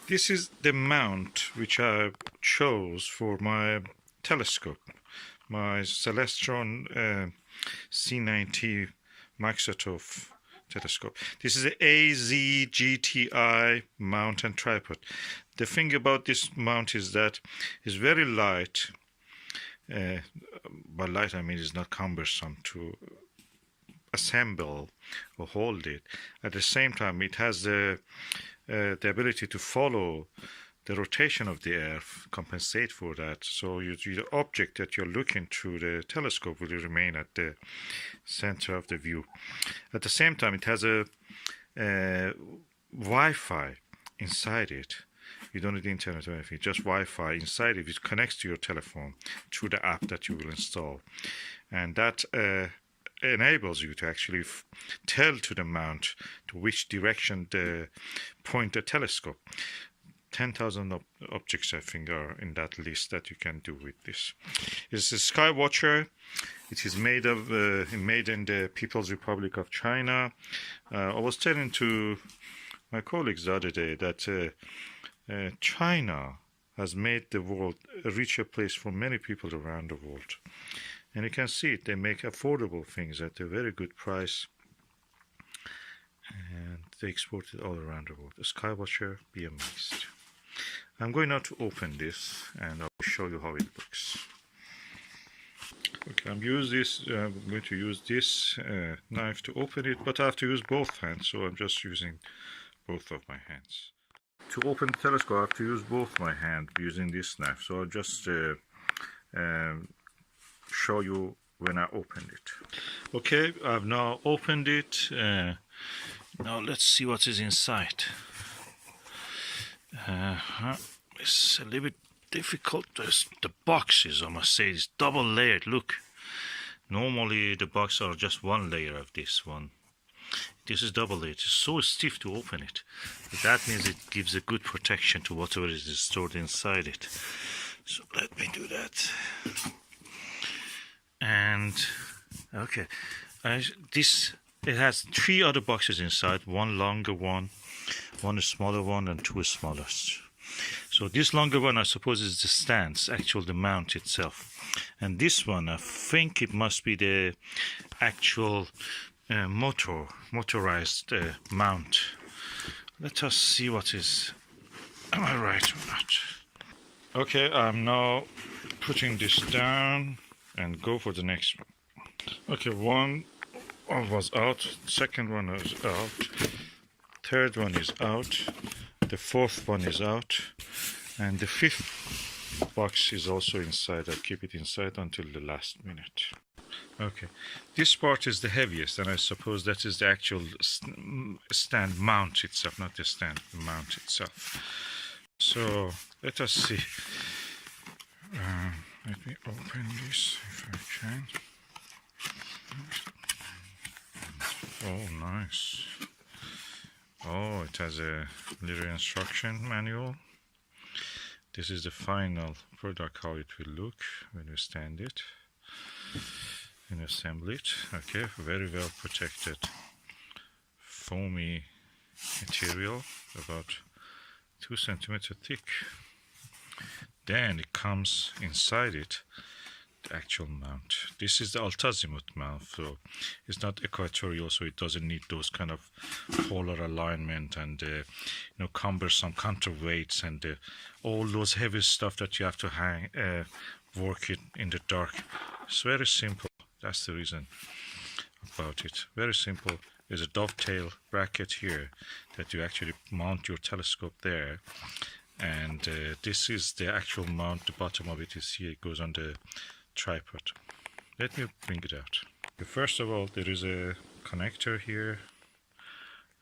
This is the mount which I chose for my telescope, my Celestron C90 Microscope telescope. This is an AZ-GTi mount and tripod. The thing about this mount is that it's very light. By light I mean it's not cumbersome to assemble or hold it. At the same time, it has the ability to follow the rotation of the Earth, compensate for that. So the object that you're looking through the telescope will remain at the center of the view. At the same time, it has a Wi-Fi inside it. You don't need internet or anything, just Wi-Fi inside it, which connects to your telephone through the app that you will install. And that enables you to actually tell to the mount to which direction to point the telescope. 10,000 objects, I think, are in that list that you can do with this. It's a Skywatcher. It is made in the People's Republic of China. I was telling to my colleagues the other day that China has made the world a richer place for many people around the world. And you can see it, they make affordable things at a very good price. And they export it all around the world. The Skywatcher, be amazed. I'm going now to open this and I'll show you how it looks. Okay, I'm going to use this knife to open it, but I have to use both hands, so I'm just using both of my hands. To open the telescope, I have to use both my hands using this knife, so I'll just show you when I opened it. Okay, I've now opened it. Now let's see what is inside. It's a little bit difficult. The boxes, I must say, is double layered. Look, normally the boxes are just one layer of this one. This is double layered. It's so stiff to open it. But that means it gives a good protection to whatever is stored inside it. So let me do that. And okay, it has 3 other boxes inside, one longer one smaller one, and 2 smallest. So this longer one, I suppose, is the stands, the mount itself. And this one, I think it must be the actual motorized mount. Let us see what is. Am I right or not? Okay, I'm now putting this down and go for the next one. Okay, one was out, second one was out, third one is out, the fourth one is out, and the 5th box is also inside. I'll keep it inside until the last minute. Okay, this part is the heaviest, and I suppose that is the actual stand mount itself, not the stand, the mount itself. So let us see. Let me open this if I can. Oh, nice. Oh, it has a little instruction manual. This is the final product, how it will look when you stand it and assemble it. Okay, very well protected foamy material, about 2 centimeters thick. Then it comes inside it, the actual mount. This is the Alt-Azimuth mount, so it's not equatorial, so it doesn't need those kind of polar alignment and cumbersome counterweights and all those heavy stuff that you have to work it in the dark. It's very simple. That's the reason about it. Very simple. There's a dovetail bracket here that you actually mount your telescope there. And this is the actual mount. The bottom of it is here. It goes on the tripod. Let me bring it out. First of all, there is a connector here.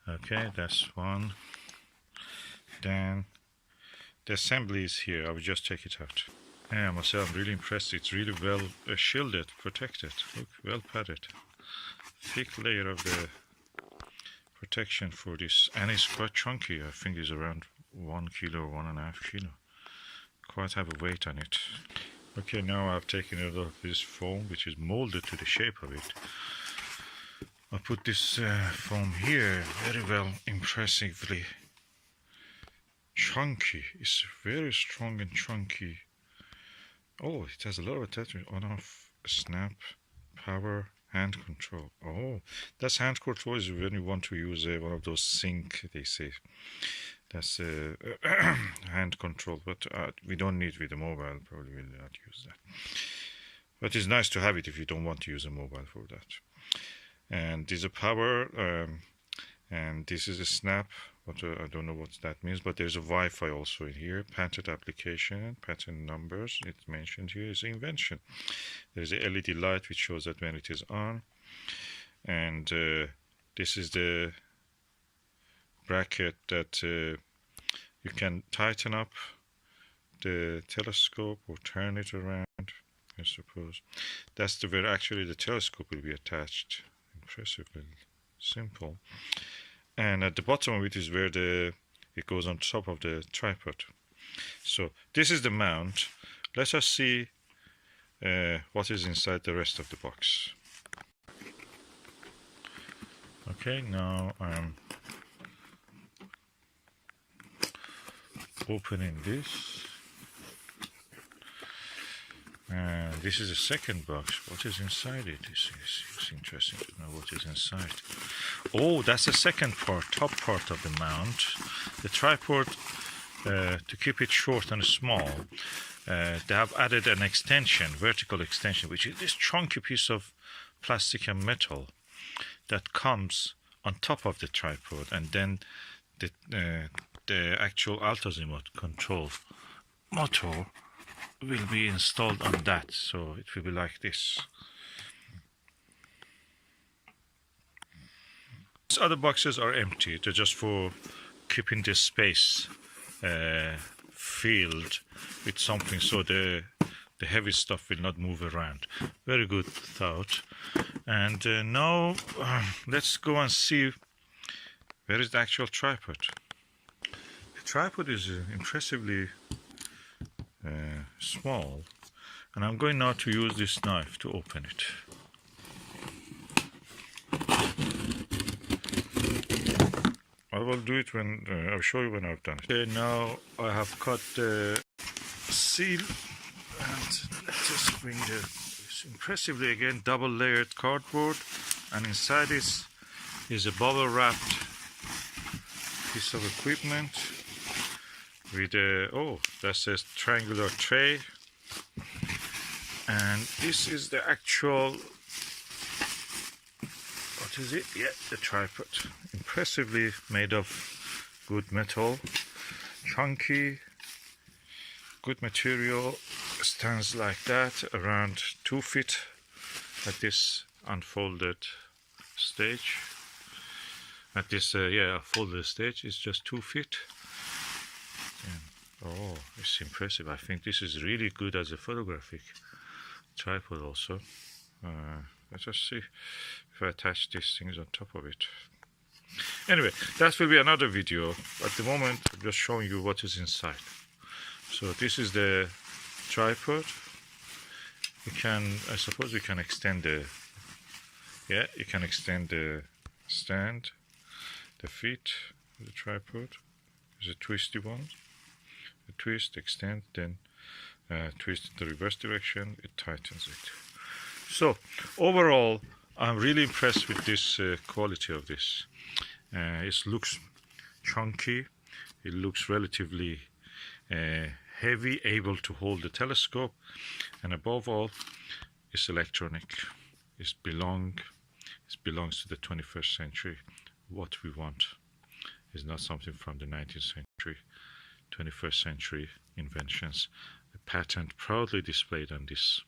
Okay, that's one. Then the assembly is here. I will just take it out. Yeah, I must say I'm really impressed. It's really well shielded, protected. Look, well padded. Thick layer of the protection for this, and it's quite chunky. I think it's around 1 kilo or 1.5 kilo. Quite have a weight on it. Okay, now I've taken it off this foam, which is molded to the shape of it. I put this foam here very well, impressively chunky. It's very strong and chunky. Oh, it has a lot of attachment. On off, snap, power, hand control. Oh, that's hand control is when you want to use one of those sync, they say. That's hand control, but we don't need with the mobile. Probably will not use that. But it's nice to have it if you don't want to use a mobile for that. And there's a power, and this is a snap. But I don't know what that means, but there's a Wi-Fi also in here. Patent application, patent numbers. It's mentioned here is invention. There's a LED light which shows that when it is on, and this is the bracket that you can tighten up the telescope or turn it around, I suppose. That's the where actually the telescope will be attached. Impressively simple. And at the bottom of it is where it goes on top of the tripod. So this is the mount. Let us see what is inside the rest of the box. Okay, now I'm opening this. And this is the second box. What is inside it? It's interesting to know what is inside. Oh, that's the second part, top part of the mount. The tripod, to keep it short and small, they have added an extension, vertical extension, which is this chunky piece of plastic and metal that comes on top of the tripod, and then the actual Alt-Azimuth control motor will be installed on that, so it will be like this. These other boxes are empty. They're just for keeping this space filled with something, so the heavy stuff will not move around. Very good thought. And now let's go and see where is the actual tripod. The tripod is impressively small, and I'm going now to use this knife to open it. I will do it when I'll show you when I've done it. Okay, now I have cut the seal, and let's just bring this impressively again double layered cardboard, and inside this is a bubble wrapped piece of equipment with a, oh, that's a triangular tray, and this is the actual, what is it? Yeah, the tripod. Impressively made of good metal, chunky, good material. Stands like that, around 2 feet at this unfolded stage. At this, folded stage is just 2 feet. And, oh, it's impressive. I think this is really good as a photographic tripod also. Let's just see if I attach these things on top of it. Anyway, that will be another video. At the moment, I'm just showing you what is inside. So this is the tripod. We can, I suppose we can extend the, yeah, you can extend the stand, the feet of the tripod. There's a twisty one. A twist, extend, then twist in the reverse direction, it tightens it. So overall, I'm really impressed with this quality of this. It looks chunky, it looks relatively heavy, able to hold the telescope, and above all, it's electronic. It belongs to the 21st century. What we want is not something from the 19th century, 21st century inventions. A patent proudly displayed on this